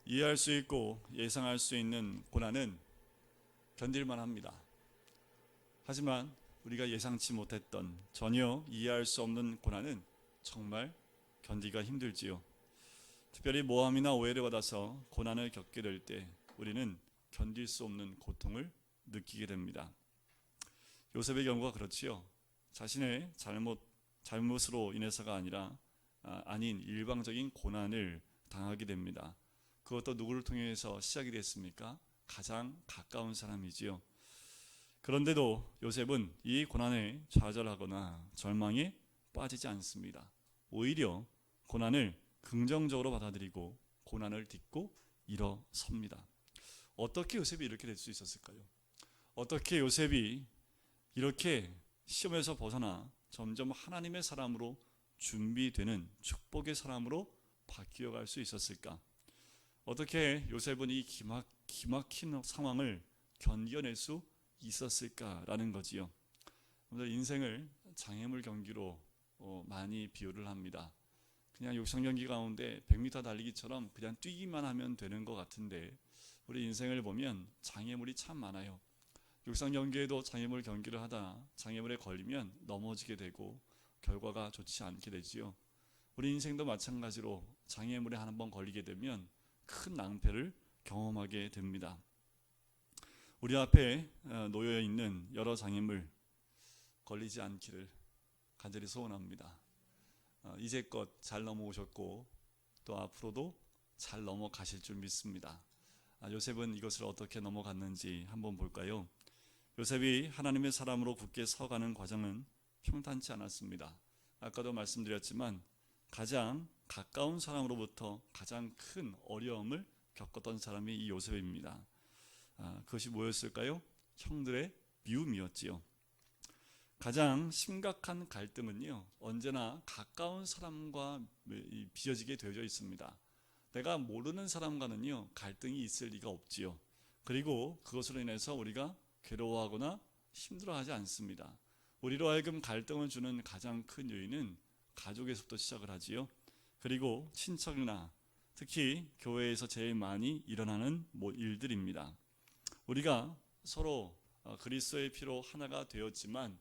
이해할 수 있고 예상할 수 있는 고난은 견딜만 합니다. 하지만 우리가 예상치 못했던 전혀 이해할 수 없는 고난은 정말 견디기가 힘들지요. 특별히 모함이나 오해를 받아서 고난을 겪게 될 때 우리는 견딜 수 없는 고통을 느끼게 됩니다. 요셉의 경우가 그렇지요. 자신의 잘못으로 인해서가 아닌 일방적인 고난을 당하게 됩니다. 그것도 누구를 통해서 시작이 됐습니까? 가장 가까운 사람이지요. 그런데도 요셉은 이 고난에 좌절하거나 절망에 빠지지 않습니다. 오히려 고난을 긍정적으로 받아들이고 고난을 딛고 일어섭니다. 어떻게 요셉이 이렇게 될 수 있었을까요? 어떻게 요셉이 이렇게 시험에서 벗어나 점점 하나님의 사람으로 준비되는 축복의 사람으로 바뀌어갈 수 있었을까? 어떻게 요셉은 이 기막힌 상황을 견뎌낼 수 있었을까라는 거지요. 인생을 장애물 경기로 많이 비유를 합니다. 그냥 육상 경기 가운데 100m 달리기처럼 그냥 뛰기만 하면 되는 것 같은데 우리 인생을 보면 장애물이 참 많아요. 육상 경기에도 장애물 경기를 하다 장애물에 걸리면 넘어지게 되고 결과가 좋지 않게 되지요. 우리 인생도 마찬가지로 장애물에 한번 걸리게 되면 큰 낭패를 경험하게 됩니다. 우리 앞에 놓여 있는 여러 장애물 걸리지 않기를 간절히 소원합니다. 이제껏 잘 넘어오셨고 또 앞으로도 잘 넘어가실 줄 믿습니다. 요셉은 이것을 어떻게 넘어갔는지 한번 볼까요? 요셉이 하나님의 사람으로 굳게 서가는 과정은 평탄치 않았습니다. 아까도 말씀드렸지만 가장 가까운 사람으로부터 가장 큰 어려움을 겪었던 사람이 이 요셉입니다. 그것이 뭐였을까요? 형들의 미움이었지요. 가장 심각한 갈등은요, 언제나 가까운 사람과 빚어지게 되어져 있습니다. 내가 모르는 사람과는요, 갈등이 있을 리가 없지요. 그리고 그것으로 인해서 우리가 괴로워하거나 힘들어하지 않습니다. 우리로 하여금 갈등을 주는 가장 큰 요인은 가족에서부터 시작을 하지요. 그리고 친척이나 특히 교회에서 제일 많이 일어나는 일들입니다. 우리가 서로 그리스도의 피로 하나가 되었지만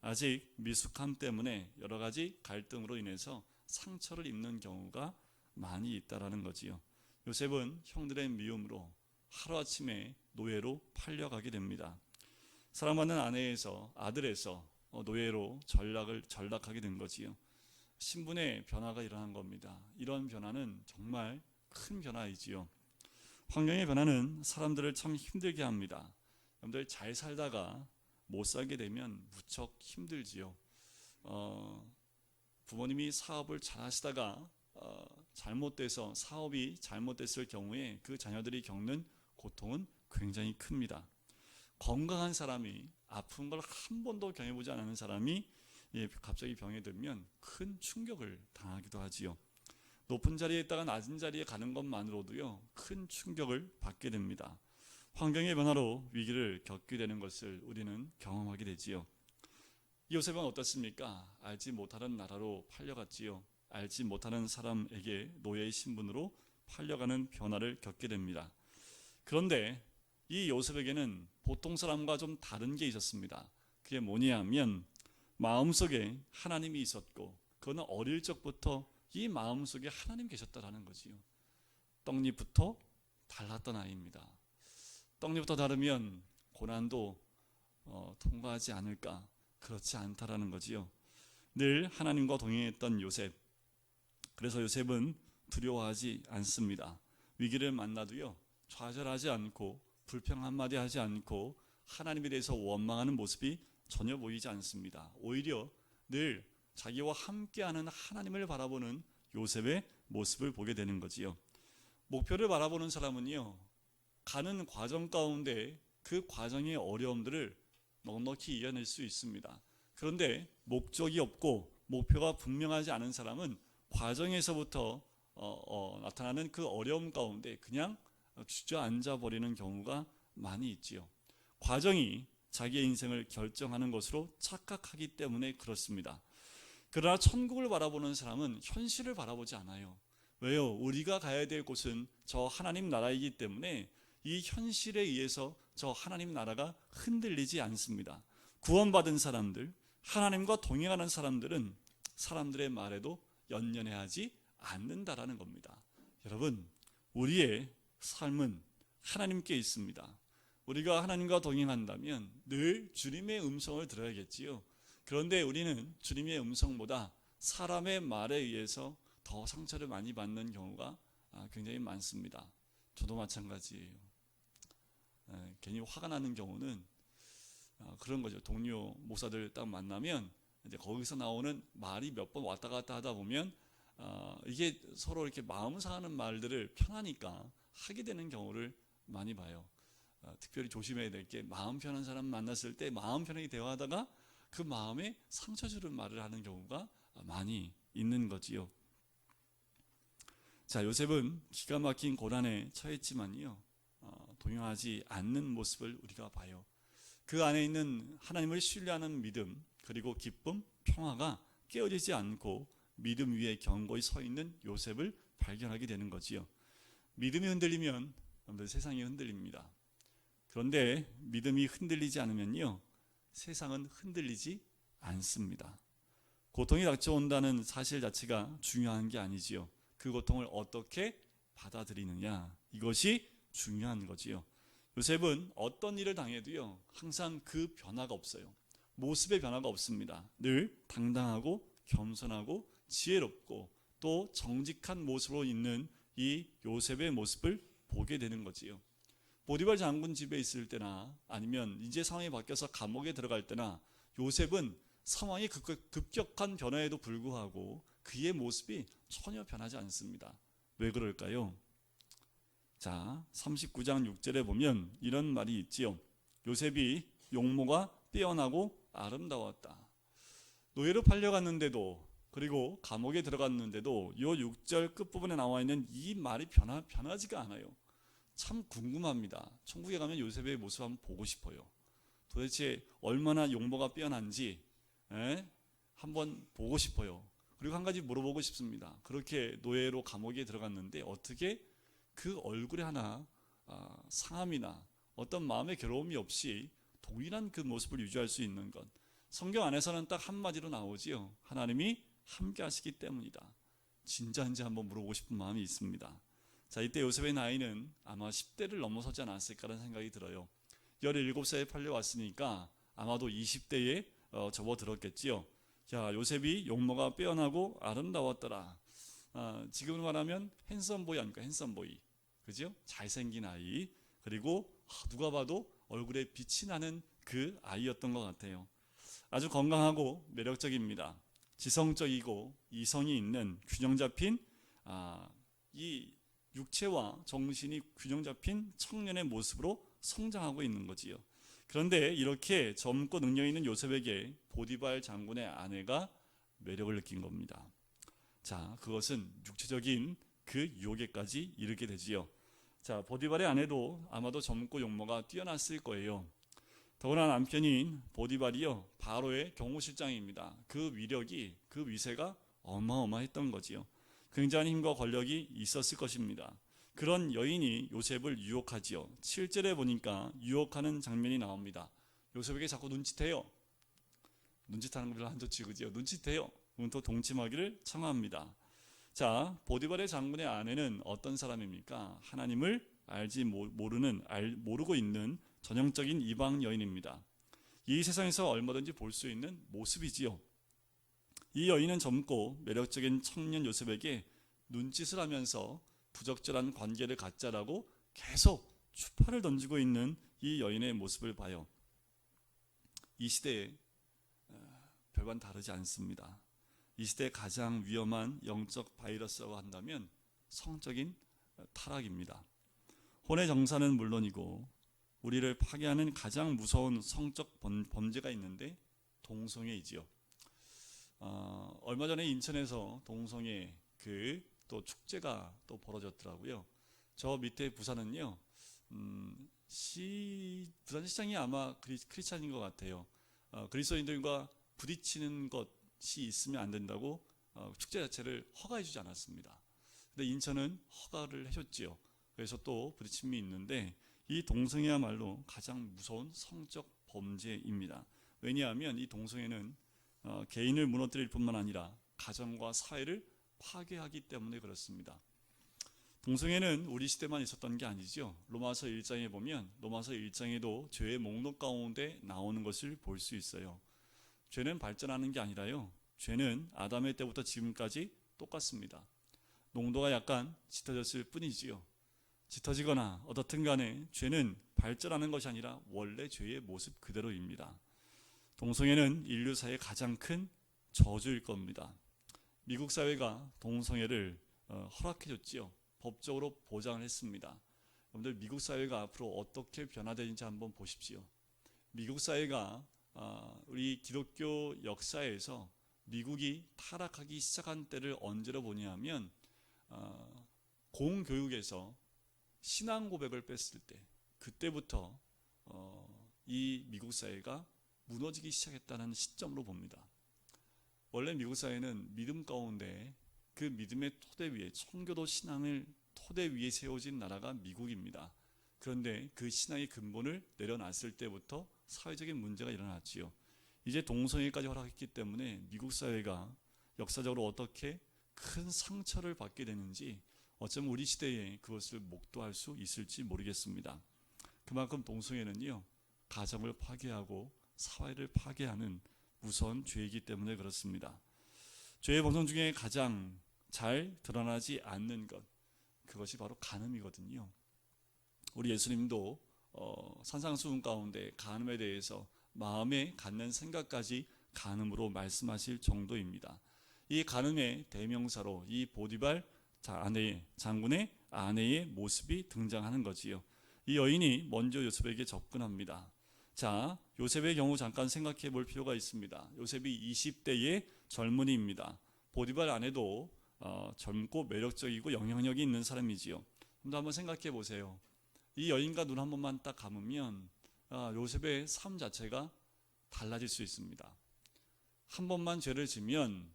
아직 미숙함 때문에 여러 가지 갈등으로 인해서 상처를 입는 경우가 많이 있다라는 거지요. 요셉은 형들의 미움으로 하루아침에 노예로 팔려가게 됩니다. 사랑받는 아들에서 노예로 전락하게 된 거지요. 신분의 변화가 일어난 겁니다. 이런 변화는 정말 큰 변화이지요. 환경의 변화는 사람들을 참 힘들게 합니다. 여러분들 잘 살다가 못 살게 되면 무척 힘들지요. 부모님이 사업을 잘 하시다가 잘못돼서 사업이 잘못됐을 경우에 그 자녀들이 겪는 고통은 굉장히 큽니다. 건강한 사람이 아픈 걸 한 번도 경험해보지 않은 사람이 갑자기 병에 들면 큰 충격을 당하기도 하지요. 높은 자리에 있다가 낮은 자리에 가는 것만으로도요, 큰 충격을 받게 됩니다. 환경의 변화로 위기를 겪게 되는 것을 우리는 경험하게 되지요. 요셉은 어떻습니까? 알지 못하는 나라로 팔려갔지요. 알지 못하는 사람에게 노예의 신분으로 팔려가는 변화를 겪게 됩니다. 그런데 이 요셉에게는 보통 사람과 좀 다른 게 있었습니다. 그게 뭐냐면 마음속에 하나님이 있었고 그는 어릴 적부터 이 마음속에 하나님 계셨다라는 거지요. 떡잎부터 달랐던 아이입니다. 떡잎부터 다르면 고난도 통과하지 않을까? 그렇지 않다라는 거지요. 늘 하나님과 동행했던 요셉. 그래서 요셉은 두려워하지 않습니다. 위기를 만나도요, 좌절하지 않고 불평 한마디 하지 않고 하나님에 대해서 원망하는 모습이 전혀 보이지 않습니다. 오히려 늘 자기와 함께하는 하나님을 바라보는 요셉의 모습을 보게 되는 거지요. 목표를 바라보는 사람은요, 가는 과정 가운데 그 과정의 어려움들을 넉넉히 이겨낼 수 있습니다. 그런데 목적이 없고 목표가 분명하지 않은 사람은 과정에서부터 나타나는 그 어려움 가운데 그냥 주저앉아 버리는 경우가 많이 있지요. 과정이 자기의 인생을 결정하는 것으로 착각하기 때문에 그렇습니다. 그러나 천국을 바라보는 사람은 현실을 바라보지 않아요. 왜요? 우리가 가야 될 곳은 저 하나님 나라이기 때문에 이 현실에 의해서 저 하나님 나라가 흔들리지 않습니다. 구원받은 사람들, 하나님과 동행하는 사람들은 사람들의 말에도 연연해하지 않는다라는 겁니다. 여러분, 우리의 삶은 하나님께 있습니다. 우리가 하나님과 동행한다면 늘 주님의 음성을 들어야겠지요. 그런데 우리는 주님의 음성보다 사람의 말에 의해서 더 상처를 많이 받는 경우가 굉장히 많습니다. 저도 마찬가지예요. 괜히 화가 나는 경우는 그런 거죠. 동료 목사들 딱 만나면 이제 거기서 나오는 말이 몇 번 왔다 갔다 하다 보면 이게 서로 이렇게 마음 상하는 말들을 편하니까 하게 되는 경우를 많이 봐요. 특별히 조심해야 될 게 마음 편한 사람 만났을 때 마음 편하게 대화하다가 그 마음에 상처 주는 말을 하는 경우가 많이 있는 거지요. 자, 요셉은 기가 막힌 고난에 처했지만요, 동요하지 않는 모습을 우리가 봐요. 그 안에 있는 하나님을 신뢰하는 믿음, 그리고 기쁨, 평화가 깨어지지 않고 믿음 위에 견고히 서 있는 요셉을 발견하게 되는 거지요. 믿음이 흔들리면 세상이 흔들립니다. 그런데 믿음이 흔들리지 않으면요, 세상은 흔들리지 않습니다. 고통이 닥쳐온다는 사실 자체가 중요한 게 아니지요. 그 고통을 어떻게 받아들이느냐, 이것이 중요한 거지요. 요셉은 어떤 일을 당해도요, 항상 그 변화가 없어요. 모습의 변화가 없습니다. 늘 당당하고 겸손하고 지혜롭고 또 정직한 모습으로 있는 이 요셉의 모습을 보게 되는 거지요. 보디발 장군 집에 있을 때나 아니면 이제 상황이 바뀌어서 감옥에 들어갈 때나 요셉은 상황이 급격한 변화에도 불구하고 그의 모습이 전혀 변하지 않습니다. 왜 그럴까요? 자, 39장 6절에 보면 이런 말이 있지요. 요셉이 용모가 뛰어나고 아름다웠다. 노예로 팔려갔는데도, 그리고 감옥에 들어갔는데도 이 6절 끝부분에 나와 있는 이 말이 변하지가 않아요. 참 궁금합니다. 천국에 가면 요셉의 모습 한번 보고 싶어요. 도대체 얼마나 용모가 뛰어난지 한번 보고 싶어요. 그리고 한 가지 물어보고 싶습니다. 그렇게 노예로 감옥에 들어갔는데 어떻게 그 얼굴에 하나 상함이나 어떤 마음의 괴로움이 없이 동일한 그 모습을 유지할 수 있는 것, 성경 안에서는 딱 한마디로 나오지요. 하나님이 함께 하시기 때문이다. 진짜인지 한번 물어보고 싶은 마음이 있습니다. 자, 이때 요셉의 나이는 아마 10대를 넘어서지 않았을까라는 생각이 들어요. 17살에 팔려왔으니까 아마도 20대에 접어들었겠지요. 자, 요셉이 용모가 빼어나고 아름다웠더라. 지금으로 말하면 핸섬보이 아닙니까? 핸섬보이. 그죠? 잘생긴 아이. 그리고 누가 봐도 얼굴에 빛이 나는 그 아이였던 것 같아요. 아주 건강하고 매력적입니다. 지성적이고 이성이 있는 균형 잡힌 이 육체와 정신이 균형 잡힌 청년의 모습으로 성장하고 있는 거지요. 그런데 이렇게 젊고 능력 있는 요셉에게 보디발 장군의 아내가 매력을 느낀 겁니다. 자, 그것은 육체적인 그 유혹에까지 이르게 되지요. 자, 보디발의 아내도 아마도 젊고 용모가 뛰어났을 거예요. 더구나 남편인 보디발이요, 바로의 경호실장입니다. 그 위력이, 그 위세가 어마어마했던 거지요. 굉장한 힘과 권력이 있었을 것입니다. 그런 여인이 요셉을 유혹하지요. 7절에 보니까 유혹하는 장면이 나옵니다. 요셉에게 자꾸 눈짓해요. 눈짓하는 것을 한 좋지, 그지요? 눈짓해요. 또 동침하기를 청합니다. 자, 보디발의 장군의 아내는 어떤 사람입니까? 하나님을 모르고 있는 전형적인 이방 여인입니다. 이 세상에서 얼마든지 볼 수 있는 모습이지요. 이 여인은 젊고 매력적인 청년 요셉에게 눈짓을 하면서 부적절한 관계를 갖자라고 계속 추파를 던지고 있는 이 여인의 모습을 봐요. 이 시대에 별반 다르지 않습니다. 이 시대에 가장 위험한 영적 바이러스라고 한다면 성적인 타락입니다. 혼의 정사는 물론이고 우리를 파괴하는 가장 무서운 성적 범죄가 있는데 동성애이지요. 얼마 전에 인천에서 동성애 또 축제가 또 벌어졌더라고요. 저 밑에 부산은요, 부산시장이 아마 크리스찬인 것 같아요. 그리스도인들과 부딪히는 것이 있으면 안 된다고 축제 자체를 허가해주지 않았습니다. 근데 인천은 허가를 해줬지요. 그래서 또 부딪힘이 있는데 이 동성애야말로 가장 무서운 성적 범죄입니다. 왜냐하면 이 동성애는 개인을 무너뜨릴 뿐만 아니라 가정과 사회를 파괴하기 때문에 그렇습니다. 동성애는 우리 시대만 있었던 게 아니죠. 로마서 1장에 보면 로마서 1장에도 죄의 목록 가운데 나오는 것을 볼 수 있어요. 죄는 발전하는 게 아니라요. 죄는 아담의 때부터 지금까지 똑같습니다. 농도가 약간 짙어졌을 뿐이지요. 짙어지거나 어떻든 간에 죄는 발전하는 것이 아니라 원래 죄의 모습 그대로입니다. 동성애는 인류 사회의 가장 큰 저주일 겁니다. 미국 사회가 동성애를 허락해줬지요. 법적으로 보장을 했습니다. 여러분들 미국 사회가 앞으로 어떻게 변화되는지 한번 보십시오. 미국 사회가 우리 기독교 역사에서 미국이 타락하기 시작한 때를 언제로 보냐면 공교육에서 신앙 고백을 뺐을 때, 그때부터 이 미국 사회가 무너지기 시작했다는 시점으로 봅니다. 원래 미국 사회는 믿음 가운데 그 믿음의 토대 위에, 청교도 신앙을 토대 위에 세워진 나라가 미국입니다. 그런데 그 신앙의 근본을 내려놨을 때부터 사회적인 문제가 일어났지요. 이제 동성애까지 허락했기 때문에 미국 사회가 역사적으로 어떻게 큰 상처를 받게 되는지, 어쩌면 우리 시대에 그것을 목도할 수 있을지 모르겠습니다. 그만큼 동성애는요, 가정을 파괴하고 사회를 파괴하는 무서운 죄이기 때문에 그렇습니다. 죄의 본성 중에 가장 잘 드러나지 않는 것, 그것이 바로 간음이거든요. 우리 예수님도 산상수훈 가운데 간음에 대해서 마음에 갖는 생각까지 간음으로 말씀하실 정도입니다. 이 간음의 대명사로 이 보디발 장군의 아내의 모습이 등장하는 거지요. 이 여인이 먼저 요셉에게 접근합니다. 자, 요셉의 경우 잠깐 생각해 볼 필요가 있습니다. 요셉이 20대의 젊은이입니다. 보디발 아내도 젊고 매력적이고 영향력이 있는 사람이지요. 한번 생각해 보세요. 이 여인과 눈 한 번만 딱 감으면 요셉의 삶 자체가 달라질 수 있습니다. 한 번만 죄를 지면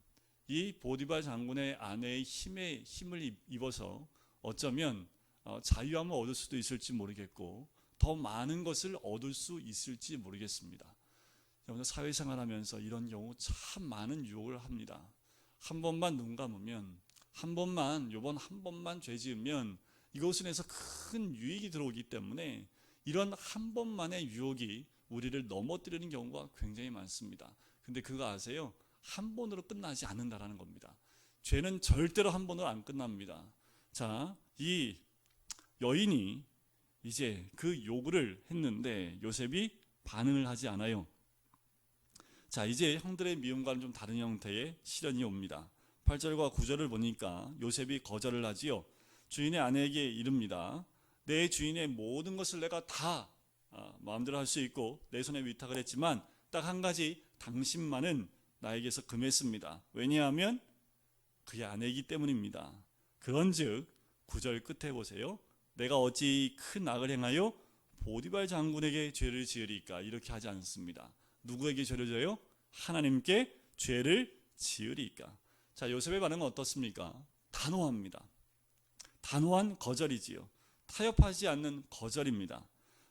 이 보디발 장군의 아내의 힘을 입어서 어쩌면 자유함을 얻을 수도 있을지 모르겠고 더 많은 것을 얻을 수 있을지 모르겠습니다. 여러분, 사회생활하면서 이런 경우 참 많은 유혹을 합니다. 한 번만 눈 감으면, 한 번만 죄 지으면 이것을 해서 큰 유익이 들어오기 때문에 이런 한 번만의 유혹이 우리를 넘어뜨리는 경우가 굉장히 많습니다. 근데 그거 아세요? 한 번으로 끝나지 않는다라는 겁니다. 죄는 절대로 한 번으로 안 끝납니다. 자, 이 여인이 이제 그 요구를 했는데 요셉이 반응을 하지 않아요. 자, 이제 형들의 미움과는 좀 다른 형태의 시련이 옵니다. 8절과 9절을 보니까 요셉이 거절을 하지요. 주인의 아내에게 이릅니다. 내 주인의 모든 것을 내가 다 마음대로 할 수 있고 내 손에 위탁을 했지만 딱 한 가지, 당신만은 나에게서 금했습니다. 왜냐하면 그의 아내이기 때문입니다. 그런즉 9절 끝에 보세요. 내가 어찌 큰 악을 행하여 보디발 장군에게 죄를 지으리까? 이렇게 하지 않습니다. 누구에게 죄를 져요? 하나님께 죄를 지으리까? 자, 요셉의 반응은 어떻습니까? 단호합니다. 단호한 거절이지요. 타협하지 않는 거절입니다.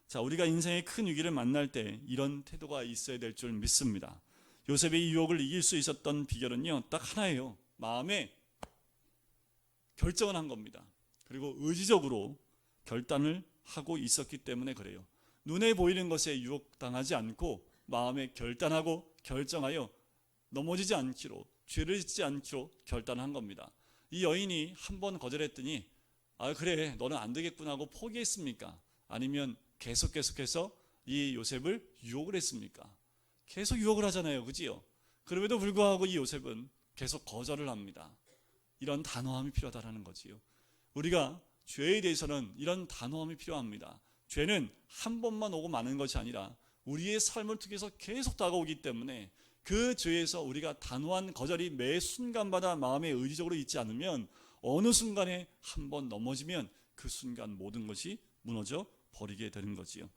자, 우리가 인생의 큰 위기를 만날 때 이런 태도가 있어야 될 줄 믿습니다. 요셉의 유혹을 이길 수 있었던 비결은요, 딱 하나예요. 마음에 결정을 한 겁니다. 그리고 의지적으로 결단을 하고 있었기 때문에 그래요. 눈에 보이는 것에 유혹당하지 않고 마음에 결단하고 결정하여 넘어지지 않기로, 죄를 짓지 않기로 결단한 겁니다. 이 여인이 한 번 거절했더니 그래, 너는 안 되겠구나 하고 포기했습니까? 아니면 계속해서 이 요셉을 유혹을 했습니까? 계속 유혹을 하잖아요, 그지요? 그럼에도 불구하고 이 요셉은 계속 거절을 합니다. 이런 단호함이 필요하다는 거지요. 우리가 죄에 대해서는 이런 단호함이 필요합니다. 죄는 한 번만 오고 마는 것이 아니라 우리의 삶을 통해서 계속 다가오기 때문에 그 죄에서 우리가 단호한 거절이 매 순간마다 마음에 의지적으로 있지 않으면 어느 순간에 한 번 넘어지면 그 순간 모든 것이 무너져 버리게 되는 거지요.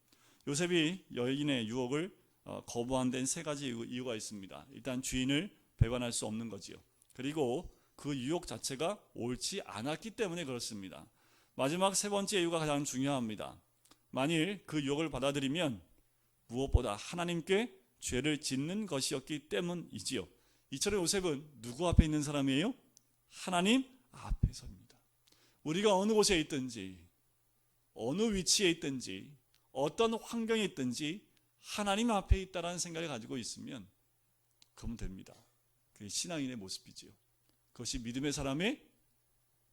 요셉이 여인의 유혹을 거부한 데는 세 가지 이유가 있습니다. 일단 주인을 배반할 수 없는 거지요. 그리고 그 유혹 자체가 옳지 않았기 때문에 그렇습니다. 마지막 세 번째 이유가 가장 중요합니다. 만일 그 유혹을 받아들이면 무엇보다 하나님께 죄를 짓는 것이었기 때문이지요. 이처럼 요셉은 누구 앞에 있는 사람이에요? 하나님 앞에서입니다. 우리가 어느 곳에 있든지 어느 위치에 있든지 어떤 환경에 있든지 하나님 앞에 있다라는 생각을 가지고 있으면 그러면 됩니다. 그게 신앙인의 모습이지요. 그것이 믿음의 사람의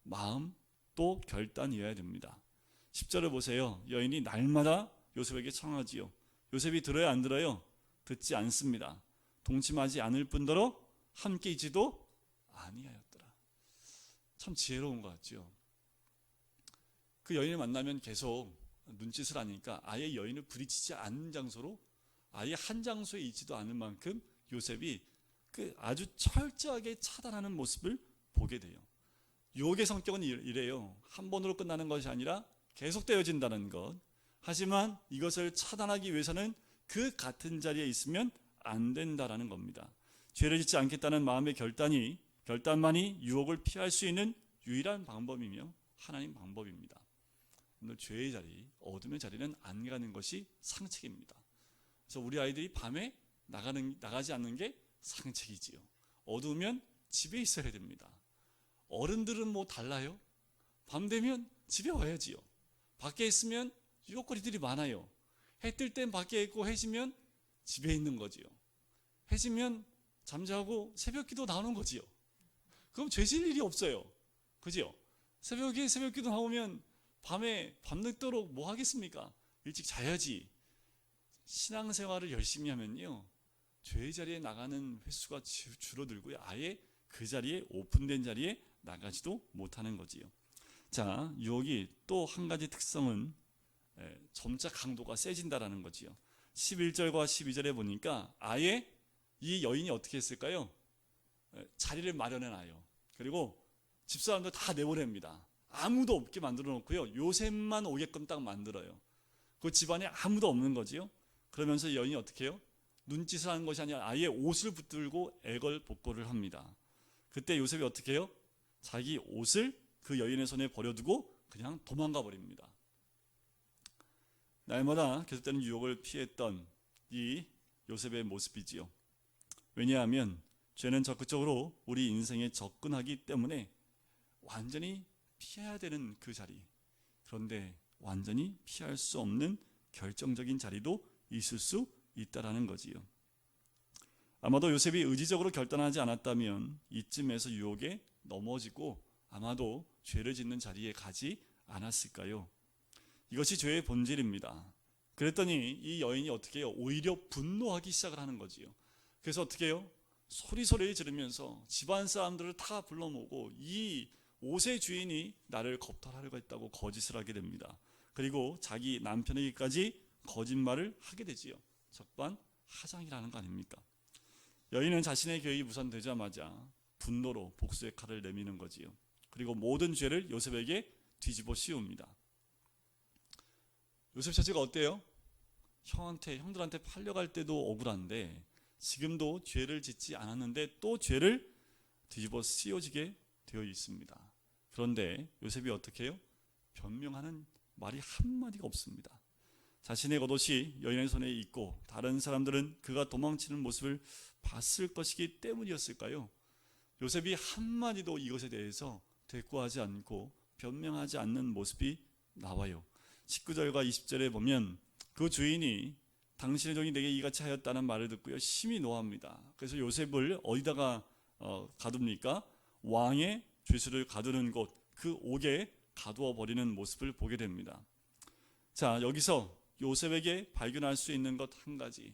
마음 또 결단이어야 됩니다. 10절을 보세요. 여인이 날마다 요셉에게 청하지요. 요셉이 들어요 안 들어요? 듣지 않습니다. 동침하지 않을 뿐더러 함께 있지도 아니하였더라. 참 지혜로운 것 같죠. 그 여인을 만나면 계속 눈짓을 하니까 아예 여인을 부딪히지 않는 장소로 아예 한 장소에 있지도 않을 만큼 요셉이 그 아주 철저하게 차단하는 모습을 보게 돼요. 유혹의 성격은 이래요. 한 번으로 끝나는 것이 아니라 계속되어진다는 것. 하지만 이것을 차단하기 위해서는 그 같은 자리에 있으면 안 된다라는 겁니다. 죄를 짓지 않겠다는 마음의 결단만이 유혹을 피할 수 있는 유일한 방법이며 하나님 방법입니다. 오늘 죄의 자리, 어둠의 자리는 안 가는 것이 상책입니다. 그래서 우리 아이들이 밤에 나가지 않는 게 상책이지요. 어두우면 집에 있어야 됩니다. 어른들은 뭐 달라요? 밤 되면 집에 와야지요. 밖에 있으면 유혹거리들이 많아요. 해 뜰 땐 밖에 있고 해 지면 집에 있는 거지요. 해 지면 잠자고 새벽 기도 나오는 거지요. 그럼 죄 질 일이 없어요. 그죠? 새벽에 새벽 기도 나오면 밤에 밤늦도록 뭐 하겠습니까? 일찍 자야지. 신앙생활을 열심히 하면요, 죄의 자리에 나가는 횟수가 줄어들고요, 아예 그 자리에 오픈된 자리에 나가지도 못하는 거지요. 자, 유혹이 또 한 가지 특성은 점차 강도가 세진다라는 거지요. 11절과 12절에 보니까 아예 이 여인이 어떻게 했을까요? 자리를 마련해 놔요. 그리고 집사람들 다 내보냅니다. 아무도 없게 만들어 놓고요, 요셉만 오게끔 딱 만들어요. 그 집안에 아무도 없는 거지요. 그러면서 여인이 어떻게 해요? 눈짓을 하는 것이 아니라 아예 옷을 붙들고 애걸복걸을 합니다. 그때 요셉이 어떻게 해요? 자기 옷을 그 여인의 손에 버려두고 그냥 도망가 버립니다. 날마다 계속되는 유혹을 피했던 이 요셉의 모습이지요. 왜냐하면 죄는 적극적으로 우리 인생에 접근하기 때문에 완전히 피해야 되는 그 자리, 그런데 완전히 피할 수 없는 결정적인 자리도 있을 수 있다라는 거지요. 아마도 요셉이 의지적으로 결단하지 않았다면 이쯤에서 유혹에 넘어지고 아마도 죄를 짓는 자리에 가지 않았을까요? 이것이 죄의 본질입니다. 그랬더니 이 여인이 어떻게 해요? 오히려 분노하기 시작을 하는 거지요. 그래서 어떻게 해요? 소리소리 지르면서 집안 사람들을 다 불러 모으고 이 옷의 주인이 나를 겁탈하려고 했다고 거짓을 하게 됩니다. 그리고 자기 남편에게까지 거짓말을 하게 되지요. 적반하장이라는 거 아닙니까? 여인은 자신의 계획이 무산되자마자 분노로 복수의 칼을 내미는 거지요. 그리고 모든 죄를 요셉에게 뒤집어 씌웁니다. 요셉 처지가 어때요? 형들한테 팔려갈 때도 억울한데 지금도 죄를 짓지 않았는데 또 죄를 뒤집어 씌워지게 되어 있습니다. 그런데 요셉이 어떻게 해요? 변명하는 말이 한마디가 없습니다. 자신의 겉옷이 여인의 손에 있고 다른 사람들은 그가 도망치는 모습을 봤을 것이기 때문이었을까요? 요셉이 한마디도 이것에 대해서 대꾸하지 않고 변명하지 않는 모습이 나와요. 19절과 20절에 보면 그 주인이 당신의 종이 내게 이같이 하였다는 말을 듣고요, 심히 노합니다. 그래서 요셉을 어디다가 가둡니까? 왕의 죄수를 가두는 곳, 그 옥에 가두어 버리는 모습을 보게 됩니다. 자, 여기서 요셉에게 발견할 수 있는 것 한 가지,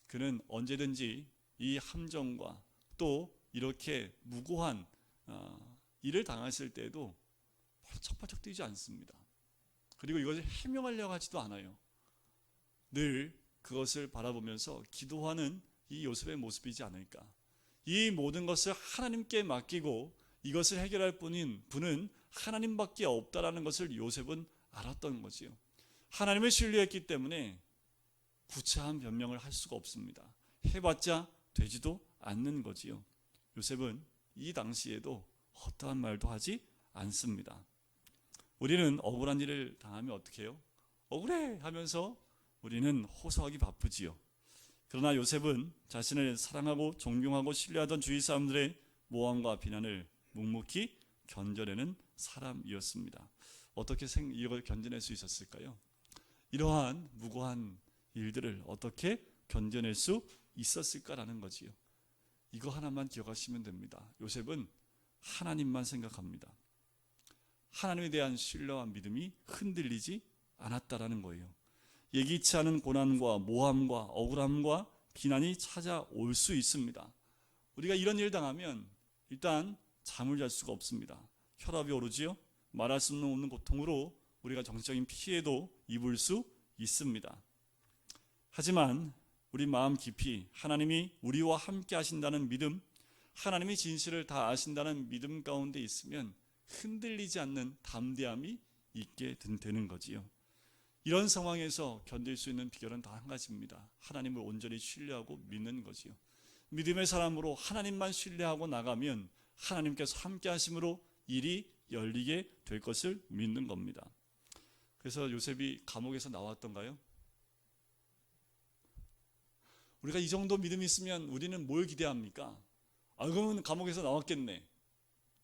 그는 언제든지 이 함정과 또 이렇게 무고한 일을 당했을 때에도 펄쩍펄쩍 뛰지 않습니다. 그리고 이것을 해명하려고 하지도 않아요. 늘 그것을 바라보면서 기도하는 이 요셉의 모습이지 않을까. 이 모든 것을 하나님께 맡기고 이것을 해결할 분은 하나님밖에 없다라는 것을 요셉은 알았던 거지요. 하나님을 신뢰했기 때문에 구차한 변명을 할 수가 없습니다. 해봤자 되지도 않는 거지요. 요셉은 이 당시에도 어떠한 말도 하지 않습니다. 우리는 억울한 일을 당하면 어떻게 해요? 억울해 하면서 우리는 호소하기 바쁘지요. 그러나 요셉은 자신을 사랑하고 존경하고 신뢰하던 주위 사람들의 모함과 비난을 묵묵히 견뎌내는 사람이었습니다. 어떻게 이걸 견뎌낼 수 있었을까요? 이러한 무고한 일들을 어떻게 견뎌낼 수 있었을까라는 거지요. 이거 하나만 기억하시면 됩니다. 요셉은 하나님만 생각합니다. 하나님에 대한 신뢰와 믿음이 흔들리지 않았다라는 거예요. 예기치 않은 고난과 모함과 억울함과 비난이 찾아올 수 있습니다. 우리가 이런 일 당하면 일단 잠을 잘 수가 없습니다. 혈압이 오르지요. 말할 수 없는 고통으로 우리가 정신적인 피해도 입을 수 있습니다. 하지만 우리 마음 깊이 하나님이 우리와 함께 하신다는 믿음, 하나님이 진실을 다 아신다는 믿음 가운데 있으면 흔들리지 않는 담대함이 있게 되는 거지요. 이런 상황에서 견딜 수 있는 비결은 단 한 가지입니다. 하나님을 온전히 신뢰하고 믿는 거지요. 믿음의 사람으로 하나님만 신뢰하고 나가면 하나님께서 함께 하심으로 일이 열리게 될 것을 믿는 겁니다. 그래서 요셉이 감옥에서 나왔던가요? 우리가 이 정도 믿음이 있으면 우리는 뭘 기대합니까? 그러면 감옥에서 나왔겠네.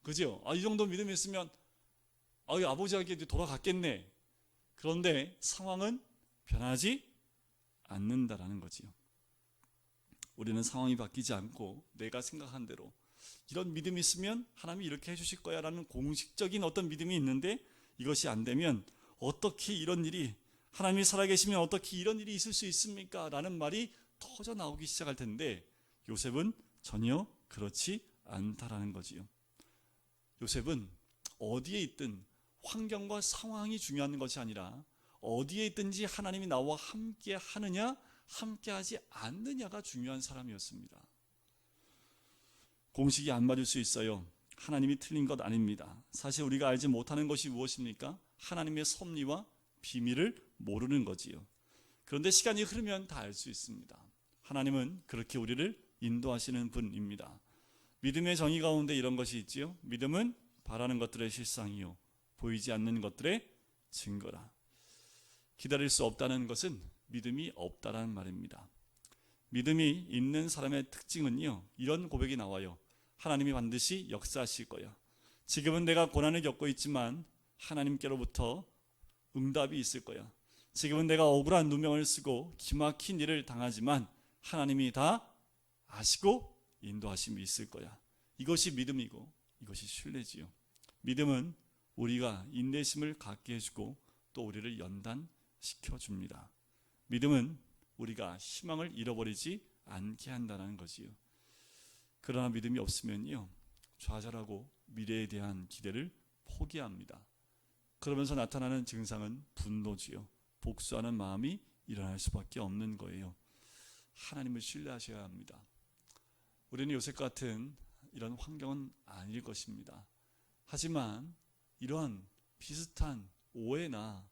그죠? 이 정도 믿음이 있으면 아버지에게 돌아갔겠네. 그런데 상황은 변하지 않는다라는 거지요. 우리는 상황이 바뀌지 않고 내가 생각한 대로 이런 믿음이 있으면 하나님이 이렇게 해주실 거야 라는 공식적인 어떤 믿음이 있는데 이것이 안 되면 어떻게 이런 일이, 하나님이 살아계시면 어떻게 이런 일이 있을 수 있습니까? 라는 말이 터져 나오기 시작할 텐데 요셉은 전혀 그렇지 않다라는 거지요. 요셉은 어디에 있든 환경과 상황이 중요한 것이 아니라 어디에 있든지 하나님이 나와 함께 하느냐 함께 하지 않느냐가 중요한 사람이었습니다. 공식이 안 맞을 수 있어요. 하나님이 틀린 것 아닙니다. 사실 우리가 알지 못하는 것이 무엇입니까? 하나님의 섭리와 비밀을 모르는 거지요. 그런데 시간이 흐르면 다 알 수 있습니다. 하나님은 그렇게 우리를 인도하시는 분입니다. 믿음의 정의 가운데 이런 것이 있지요. 믿음은 바라는 것들의 실상이요 보이지 않는 것들의 증거라. 기다릴 수 없다는 것은 믿음이 없다라는 말입니다. 믿음이 있는 사람의 특징은요, 이런 고백이 나와요. 하나님이 반드시 역사하실 거야. 지금은 내가 고난을 겪고 있지만 하나님께로부터 응답이 있을 거야. 지금은 내가 억울한 누명을 쓰고 기막힌 일을 당하지만 하나님이 다 아시고 인도하심이 있을 거야. 이것이 믿음이고 이것이 신뢰지요. 믿음은 우리가 인내심을 갖게 해주고 또 우리를 연단시켜줍니다. 믿음은 우리가 희망을 잃어버리지 않게 한다는 거지요. 그러나 믿음이 없으면요, 좌절하고 미래에 대한 기대를 포기합니다. 그러면서 나타나는 증상은 분노지요. 복수하는 마음이 일어날 수밖에 없는 거예요. 하나님을 신뢰하셔야 합니다. 우리는 요셉 같은 이런 환경은 아닐 것입니다. 하지만 이러한 비슷한 오해나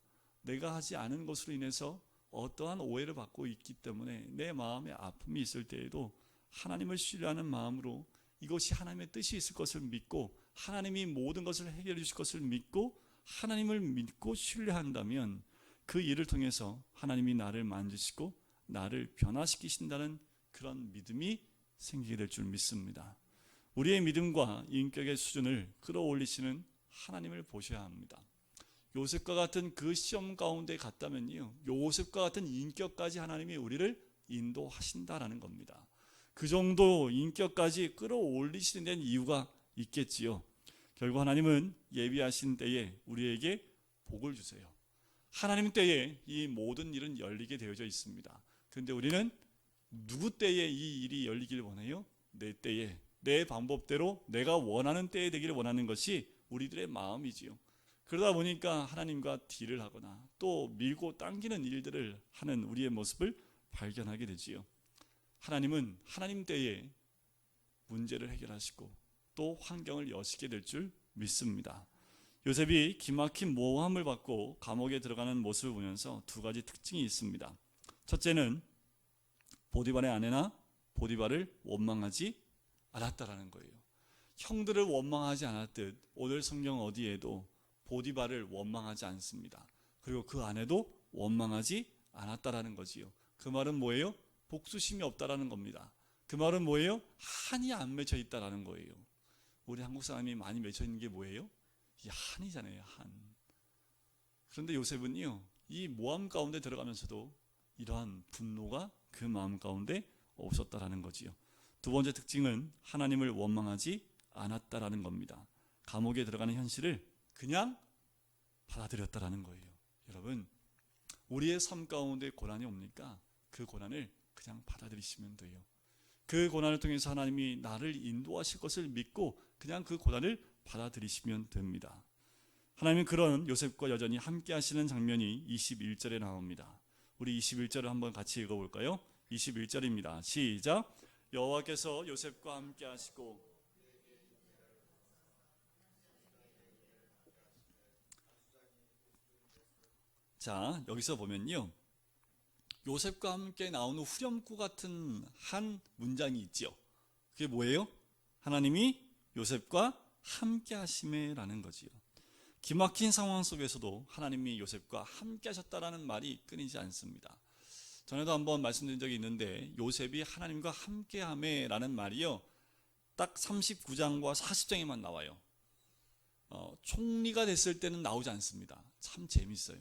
내가 하지 않은 것으로 인해서 어떠한 오해를 받고 있기 때문에 내 마음에 아픔이 있을 때에도 하나님을 신뢰하는 마음으로 이것이 하나님의 뜻이 있을 것을 믿고 하나님이 모든 것을 해결해 주실 것을 믿고 하나님을 믿고 신뢰한다면 그 일을 통해서 하나님이 나를 만지시고 나를 변화시키신다는 그런 믿음이 생기게 될 줄 믿습니다. 우리의 믿음과 인격의 수준을 끌어올리시는 하나님을 보셔야 합니다. 요셉과 같은 그 시험 가운데 갔다면요, 요셉과 같은 인격까지 하나님이 우리를 인도하신다라는 겁니다. 그 정도 인격까지 끌어올리시는 데는 이유가 있겠지요. 결국 하나님은 예비하신 때에 우리에게 복을 주세요. 하나님 때에 이 모든 일은 열리게 되어져 있습니다. 그런데 우리는 누구 때에 이 일이 열리길 원해요? 내 때에, 내 방법대로 내가 원하는 때에 되기를 원하는 것이 우리들의 마음이지요. 그러다 보니까 하나님과 딜을 하거나 또 밀고 당기는 일들을 하는 우리의 모습을 발견하게 되지요. 하나님은 하나님 때에 문제를 해결하시고 또 환경을 여시게 될 줄 믿습니다. 요셉이 기막힌 모함을 받고 감옥에 들어가는 모습을 보면서 두 가지 특징이 있습니다. 첫째는 보디발의 아내나 보디발을 원망하지 않았다라는 거예요. 형들을 원망하지 않았듯 오늘 성경 어디에도 보디발을 원망하지 않습니다. 그리고 그 아내도 원망하지 않았다라는 거지요. 그 말은 뭐예요? 복수심이 없다라는 겁니다. 그 말은 뭐예요? 한이 안 맺혀 있다라는 거예요. 우리 한국 사람이 많이 맺혀 있는 게 뭐예요? 이 한이잖아요, 한. 그런데 요셉은요, 이 모함 가운데 들어가면서도 이러한 분노가 그 마음 가운데 없었다라는 거지요. 두 번째 특징은 하나님을 원망하지 않았다라는 겁니다. 감옥에 들어가는 현실을 그냥 받아들였다라는 거예요. 여러분, 우리의 삶 가운데 고난이 옵니까? 그 고난을 그냥 받아들이시면 돼요. 그 고난을 통해서 하나님이 나를 인도하실 것을 믿고 그냥 그 고난을 받아들이시면 됩니다. 하나님은 그런 요셉과 여전히 함께 하시는 장면이 21절에 나옵니다. 우리 21절을 한번 같이 읽어볼까요? 21절입니다. 시작. 여호와께서 요셉과 함께 하시고 자, 여기서 보면요, 요셉과 함께 나오는 후렴구 같은 한 문장이 있죠. 그게 뭐예요? 하나님이 요셉과 함께 하심에라는 거지요. 기막힌 상황 속에서도 하나님이 요셉과 함께 하셨다라는 말이 끊이지 않습니다. 전에도 한번 말씀드린 적이 있는데 요셉이 하나님과 함께함에라는 말이요, 딱 39장과 40장에만 나와요. 총리가 됐을 때는 나오지 않습니다. 참 재밌어요.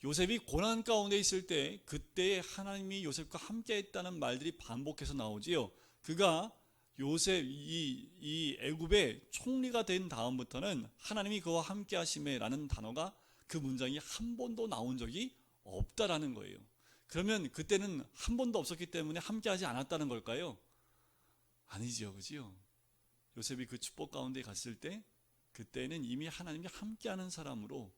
요셉이 고난 가운데 있을 때 그때 하나님이 요셉과 함께 했다는 말들이 반복해서 나오지요. 그가 요셉 이 애굽의 총리가 된 다음부터는 하나님이 그와 함께 하심에라는 단어가 그 문장이 한 번도 나온 적이 없다라는 거예요. 그러면 그때는 한 번도 없었기 때문에 함께 하지 않았다는 걸까요? 아니지요. 그지요? 요셉이 그 축복 가운데 갔을 때 그때는 이미 하나님이 함께하는 사람으로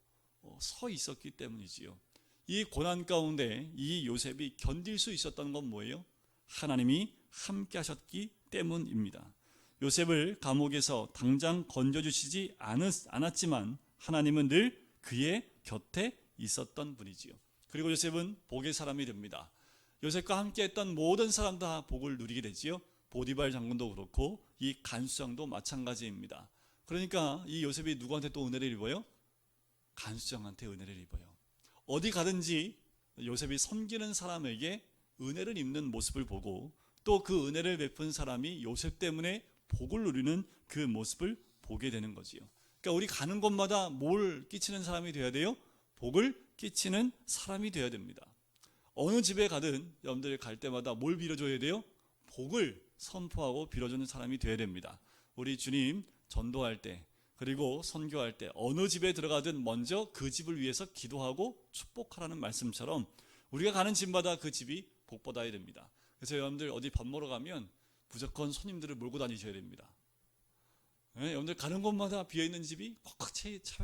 서 있었기 때문이지요. 이 고난 가운데 이 요셉이 견딜 수 있었던 건 뭐예요? 하나님이 함께 하셨기 때문입니다. 요셉을 감옥에서 당장 건져주시지 않았지만 하나님은 늘 그의 곁에 있었던 분이지요. 그리고 요셉은 복의 사람이 됩니다. 요셉과 함께 했던 모든 사람 다 복을 누리게 되지요. 보디발 장군도 그렇고 이 간수장도 마찬가지입니다. 그러니까 이 요셉이 누구한테 또 은혜를 입어요? 간수장한테 은혜를 입어요. 어디 가든지 요셉이 섬기는 사람에게 은혜를 입는 모습을 보고 또 그 은혜를 베푼 사람이 요셉 때문에 복을 누리는 그 모습을 보게 되는 거지요. 그러니까 우리 가는 곳마다 뭘 끼치는 사람이 되어야 돼요? 복을 끼치는 사람이 되어야 됩니다. 어느 집에 가든 여러분들 갈 때마다 뭘 빌어줘야 돼요? 복을 선포하고 빌어주는 사람이 되어야 됩니다. 우리 주님 전도할 때 그리고 선교할 때 어느 집에 들어가든 먼저 그 집을 위해서 기도하고 축복하라는 말씀처럼 우리가 가는 집마다 그 집이 복받아야 됩니다. 그래서 여러분들 어디 밥 먹으러 가면 무조건 손님들을 몰고 다니셔야 됩니다. 네, 여러분들 가는 곳마다 비어있는 집이 꽉꽉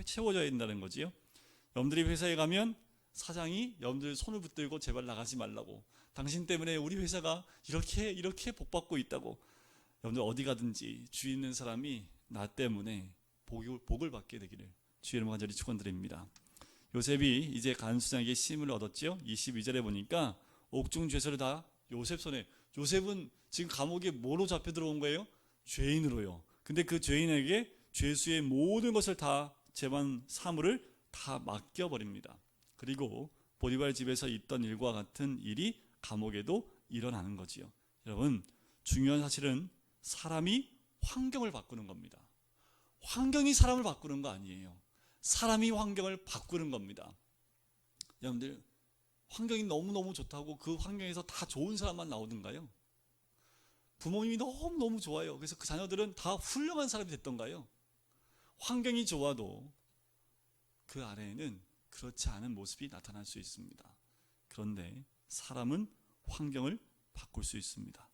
채워져야 된다는 거지요. 여러분들이 회사에 가면 사장이 여러분들 손을 붙들고 제발 나가지 말라고, 당신 때문에 우리 회사가 이렇게 복받고 있다고. 여러분들 어디 가든지 주위 있는 사람이 나 때문에 복을 받게 되기를 주의 이름으로 간절히 축원드립니다. 요셉이 이제 간수장에게 심을 얻었죠. 22절에 보니까 옥중 죄서를 다 요셉 손에. 요셉은 지금 감옥에 뭐로 잡혀 들어온 거예요? 죄인으로요. 근데 그 죄인에게 죄수의 모든 것을 다 재반 사물을 다 맡겨버립니다. 그리고 보디발 집에서 있던 일과 같은 일이 감옥에도 일어나는 거지요. 여러분, 중요한 사실은 사람이 환경을 바꾸는 겁니다. 환경이 사람을 바꾸는 거 아니에요. 사람이 환경을 바꾸는 겁니다. 여러분들 환경이 너무너무 좋다고 그 환경에서 다 좋은 사람만 나오던가요? 부모님이 너무너무 좋아요. 그래서 그 자녀들은 다 훌륭한 사람이 됐던가요? 환경이 좋아도 그 아래에는 그렇지 않은 모습이 나타날 수 있습니다. 그런데 사람은 환경을 바꿀 수 있습니다.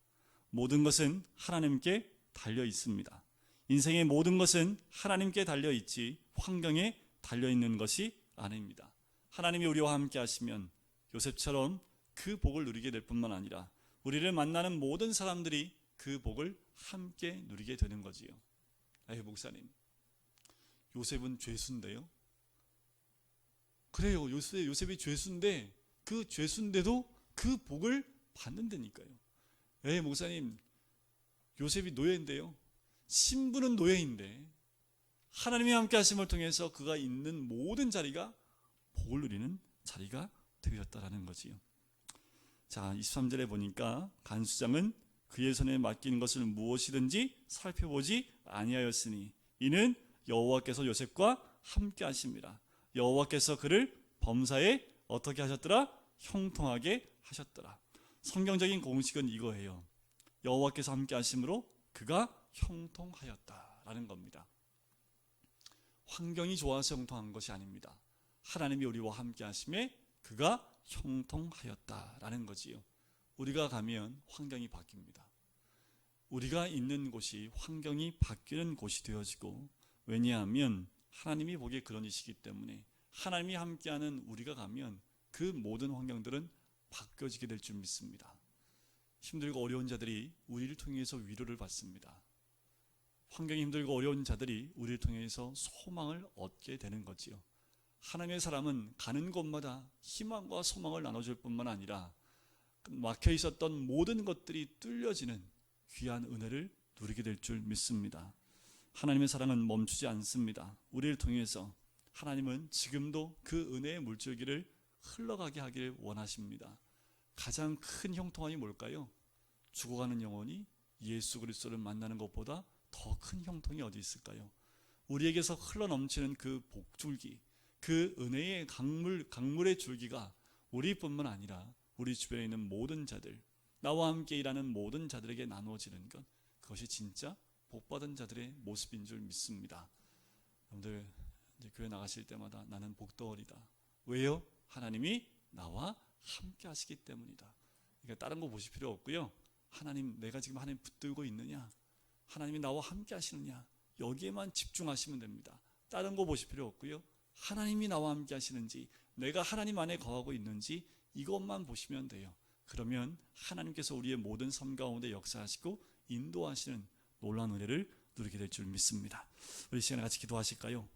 모든 것은 하나님께 달려 있습니다. 인생의 모든 것은 하나님께 달려 있지 환경에 달려있는 것이 아닙니다. 하나님이 우리와 함께 하시면 요셉처럼 그 복을 누리게 될 뿐만 아니라 우리를 만나는 모든 사람들이 그 복을 함께 누리게 되는 거지요. 아유, 목사님, 요셉은 죄수인데요? 그래요. 요셉이 죄수인데 그 죄수인데도 그 복을 받는다니까요. 목사님, 요셉이 노예인데요. 신부는 노예인데 하나님이 함께 하심을 통해서 그가 있는 모든 자리가 복을 누리는 자리가 되었다라는 거지요. 자, 23절에 보니까 간수장은 그의 손에 맡긴 것을 무엇이든지 살펴보지 아니하였으니 이는 여호와께서 요셉과 함께 하십니다. 여호와께서 그를 범사에 어떻게 하셨더라? 형통하게 하셨더라. 성경적인 공식은 이거예요. 여호와께서 함께 하심으로 그가 형통하였다라는 겁니다. 환경이 좋아서 형통한 것이 아닙니다. 하나님이 우리와 함께 하심에 그가 형통하였다라는 거지요. 우리가 가면 환경이 바뀝니다. 우리가 있는 곳이 환경이 바뀌는 곳이 되어지고, 왜냐하면 하나님이 보기에 그런 이시기 때문에 하나님이 함께하는 우리가 가면 그 모든 환경들은 바뀌어지게 될 줄 믿습니다. 힘들고 어려운 자들이 우리를 통해서 위로를 받습니다. 환경이 힘들고 어려운 자들이 우리를 통해서 소망을 얻게 되는 거지요. 하나님의 사람은 가는 곳마다 희망과 소망을 나눠줄 뿐만 아니라 막혀 있었던 모든 것들이 뚫려지는 귀한 은혜를 누리게 될 줄 믿습니다. 하나님의 사랑은 멈추지 않습니다. 우리를 통해서 하나님은 지금도 그 은혜의 물줄기를 흘러가게 하길 원하십니다. 가장 큰 형통함이 뭘까요? 죽어가는 영혼이 예수 그리스도를 만나는 것보다 더 큰 형통이 어디 있을까요? 우리에게서 흘러넘치는 그 복줄기, 그 은혜의 강물의 줄기가 우리뿐만 아니라 우리 주변에 있는 모든 자들, 나와 함께 일하는 모든 자들에게 나누어지는 것, 그것이 진짜 복받은 자들의 모습인 줄 믿습니다. 여러분들 이제 교회 나가실 때마다 나는 복덩어리다. 왜요? 하나님이 나와 함께 하시기 때문이다. 그러니까 다른 거 보실 필요 없고요. 하나님, 내가 지금 하나님 붙들고 있느냐? 하나님이 나와 함께 하시느냐? 여기에만 집중하시면 됩니다. 다른 거 보실 필요 없고요. 하나님이 나와 함께 하시는지, 내가 하나님 안에 거하고 있는지 이것만 보시면 돼요. 그러면 하나님께서 우리의 모든 삶 가운데 역사하시고 인도하시는 놀라운 은혜를 누리게 될 줄 믿습니다. 우리 시간에 같이 기도하실까요?